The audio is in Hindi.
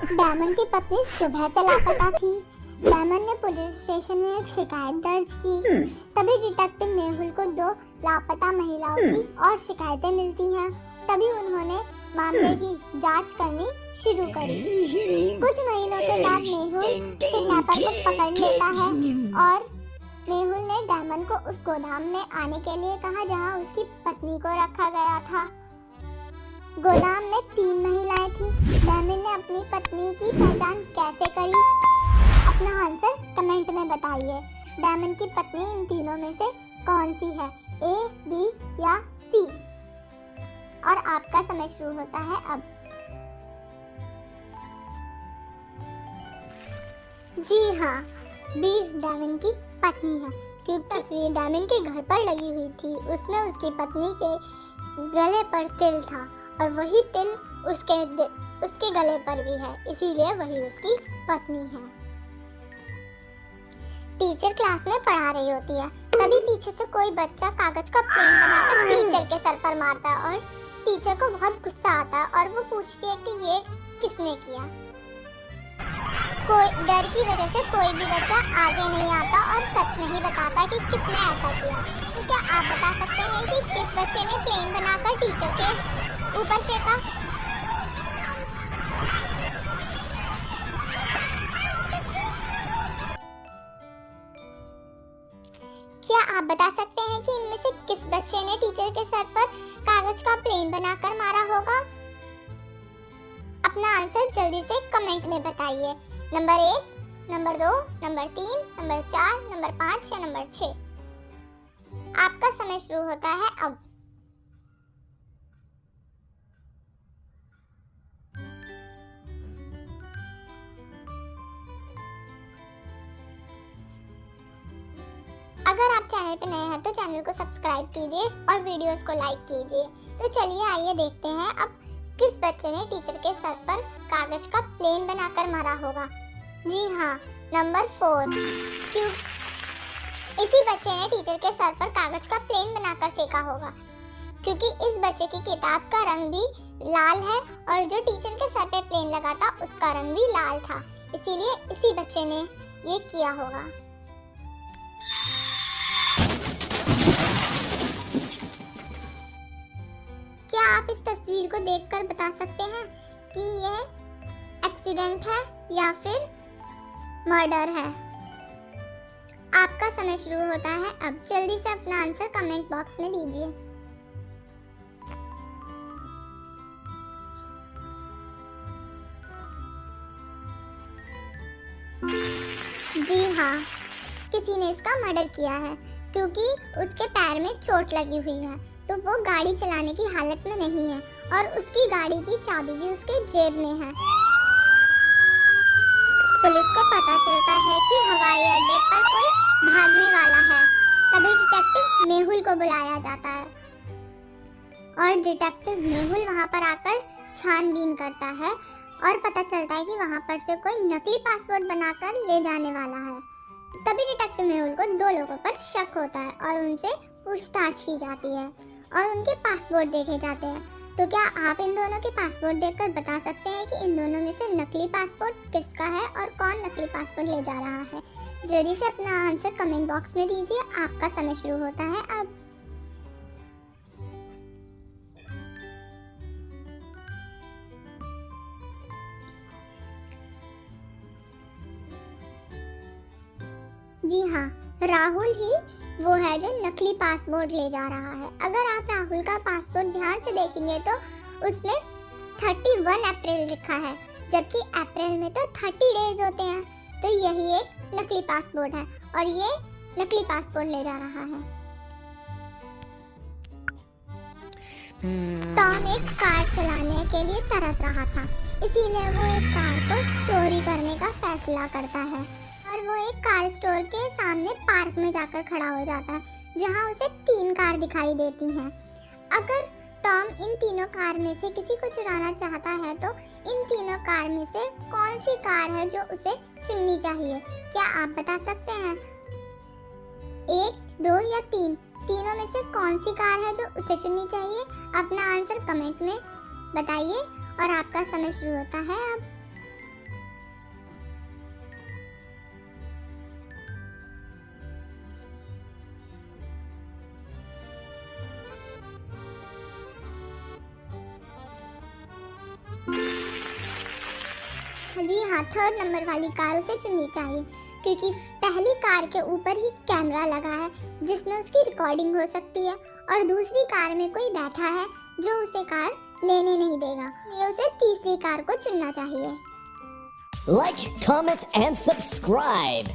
डायमंड की पत्नी सुबह से लापता थी। डायमंड ने पुलिस स्टेशन में एक शिकायत दर्ज की। तभी डिटेक्टिव मेहुल को 2 लापता महिलाओं की और शिकायतें मिलती हैं। तभी उन्होंने मामले की जांच करनी शुरू करी। कुछ महीनों के बाद मेहुल किडनैपर को पकड़ लेता है और मेहुल ने डायमंड को उस गोदाम में आने के लिए कहा जहां उसकी पत्नी को रखा गया था। गोदाम में 3 महिलाएं थी। डायमंड ने अपनी पत्नी की पहचान कैसे करी? अपना आंसर कमेंट में बताइए। डायमंड की पत्नी इन तीनों में से कौन सी है? A, B या C? और आपका समय शुरू होता है अब। जी हाँ, B डायमंड की पत्नी है, क्योंकि तस्वीर डायमंड के घर पर लगी हुई थी। उसमें उसकी पत्नी के गले पर तिल था और वही तिल उसके गले पर भी है, इसीलिए वही उसकी पत्नी है। टीचर क्लास में पढ़ा रही होती है, तभी पीछे से कोई बच्चा कागज का प्लेन बनाकर टीचर के सर पर मारता है और टीचर को बहुत गुस्सा आता है और वो पूछती है कि ये किसने किया। कोई डर की वजह से कोई भी बच्चा आगे नहीं आता और सच नहीं बताता कि किसने ऐसा किया। तो क्या आप बता सकते हैं कि किस बच्चे ने प्लेन बनाकर टीचर के ऊपर फेंका? क्या आप बता सकते हैं कि इनमें से किस बच्चे ने टीचर के सर पर कागज का प्लेन बनाकर मारा होगा? अपना आंसर जल्दी से कमेंट में बताइए। Number 1, number 2, number 3, number 4, number 5 या नंबर 6? आपका समय शुरू होता है अब। अगर आप चैनल पर नए हैं तो चैनल को सब्सक्राइब कीजिए और वीडियोस को लाइक कीजिए। तो चलिए आइए देखते हैं अब किस बच्चे ने टीचर के सर पर कागज का प्लेन बनाकर मारा होगा। जी हाँ, नंबर 4। क्यों? इसी बच्चे ने टीचर के सर पर कागज का प्लेन बनाकर फेंका होगा, क्योंकि इस बच्चे की किताब का रंग भी लाल है और जो टीचर के सर पे प्लेन लगा था उसका रंग भी लाल था, इसीलिए इसी बच्चे ने ये किया होगा। क्या आप इस तस्वीर को देखकर बता सकते हैं कि यह एक्सीडेंट है या फिर मर्डर है? आपका समय शुरू होता है अब। जल्दी से अपना आंसर कमेंट बॉक्स में दीजिए। जी हाँ, किसी ने इसका मर्डर किया है, क्योंकि उसके पैर में चोट लगी हुई है तो वो गाड़ी चलाने की हालत में नहीं है और उसकी गाड़ी की चाबी भी उसके जेब में है। पुलिस को पता चलता है कि हवाई अड्डे पर कोई भागने वाला है। तभी डिटेक्टिव मेहुल को बुलाया जाता है और डिटेक्टिव मेहुल वहां पर आकर छानबीन करता है और पता चलता है कि वहां पर से कोई नकली पासपोर्ट बनाकर ले जाने वाला है। तभी डिटेक्टिव मेहुल को 2 लोगों पर शक होता है और उनसे पूछताछ की जाती है और उनके पासपोर्ट देखे जाते हैं। तो क्या आप इन दोनों के पासपोर्ट देखकर बता सकते हैं कि इन दोनों में से नकली पासपोर्ट किसका है और कौन नकली पासपोर्ट ले जा रहा है? जल्दी से अपना आंसर कमेंट बॉक्स में दीजिए। आपका समय शुरू होता है अब। जी हाँ, राहुल ही वो है जो नकली पासपोर्ट ले जा रहा है। अगर आप राहुल का पासपोर्ट ध्यान से देखेंगे तो उसमें 31 अप्रैल लिखा है, जबकि अप्रैल में तो 30 डेज होते हैं। तो यही एक नकली पासपोर्ट है और ये नकली पासपोर्ट ले जा रहा है। टॉम एक कार चलाने के लिए तरस रहा था, इसीलिए वो एक कार को चोरी करने का फैसला करता है और वो एक कार स्टोर के सामने पार्क में जाकर खड़ा हो जाता है, जहां उसे 3 कार दिखाई देती हैं। अगर टॉम इन तीनों कार में से किसी को चुराना चाहता है तो इन तीनों कार में से कौन सी कार है जो उसे चुननी चाहिए? क्या आप बता सकते हैं? 1, 2 या 3? तीनों में से कौन सी कार है जो उसे चुननी चाहिए? अपना आंसर कमेंट में बताइए, और आपका समय शुरू होता है अब। जी हाँ, 3rd नंबर वाली कार उसे चुननी चाहिए, क्योंकि पहली कार के ऊपर ही कैमरा लगा है जिसमें उसकी रिकॉर्डिंग हो सकती है, और दूसरी कार में कोई बैठा है जो उसे कार लेने नहीं देगा। ये उसे तीसरी कार को चुनना चाहिए। Like, comment, and subscribe.